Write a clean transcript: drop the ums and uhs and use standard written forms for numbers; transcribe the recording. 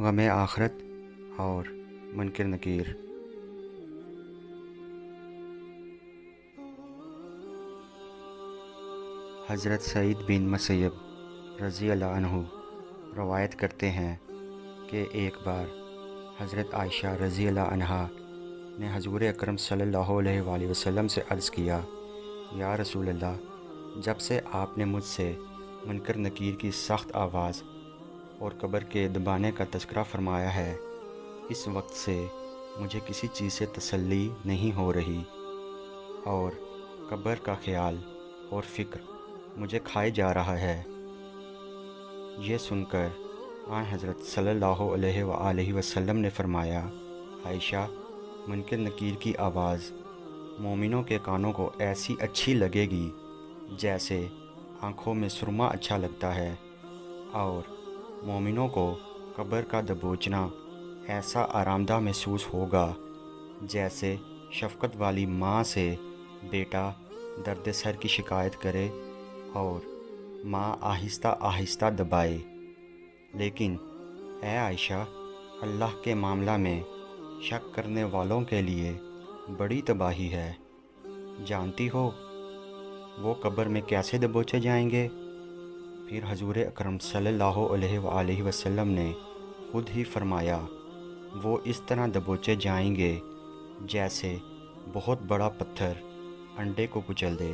غم آخرت اور منکر نکیر۔ حضرت سعید بن مسیب رضی اللہ عنہ روایت کرتے ہیں کہ ایک بار حضرت عائشہ رضی اللہ عنہا نے حضور اکرم صلی اللہ علیہ وآلہ وسلم سے عرض کیا، یا رسول اللہ، جب سے آپ نے مجھ سے منکر نکیر کی سخت آواز اور قبر کے دبانے کا تذکرہ فرمایا ہے، اس وقت سے مجھے کسی چیز سے تسلی نہیں ہو رہی اور قبر کا خیال اور فکر مجھے کھائے جا رہا ہے۔ یہ سن کر آن حضرت صلی اللہ علیہ وآلہ وسلم نے فرمایا، عائشہ، منکر نکیر کی آواز مومنوں کے کانوں کو ایسی اچھی لگے گی جیسے آنکھوں میں سرما اچھا لگتا ہے، اور مومنوں کو قبر کا دبوچنا ایسا آرام دہ محسوس ہوگا جیسے شفقت والی ماں سے بیٹا درد سر کی شکایت کرے اور ماں آہستہ آہستہ دبائے۔ لیکن اے عائشہ، اللہ کے معاملہ میں شک کرنے والوں کے لیے بڑی تباہی ہے۔ جانتی ہو وہ قبر میں کیسے دبوچے جائیں گے؟ پھر حضور اکرم صلی اللہ علیہ وآلہ وسلم نے خود ہی فرمایا، وہ اس طرح دبوچے جائیں گے جیسے بہت بڑا پتھر انڈے کو کچل دے۔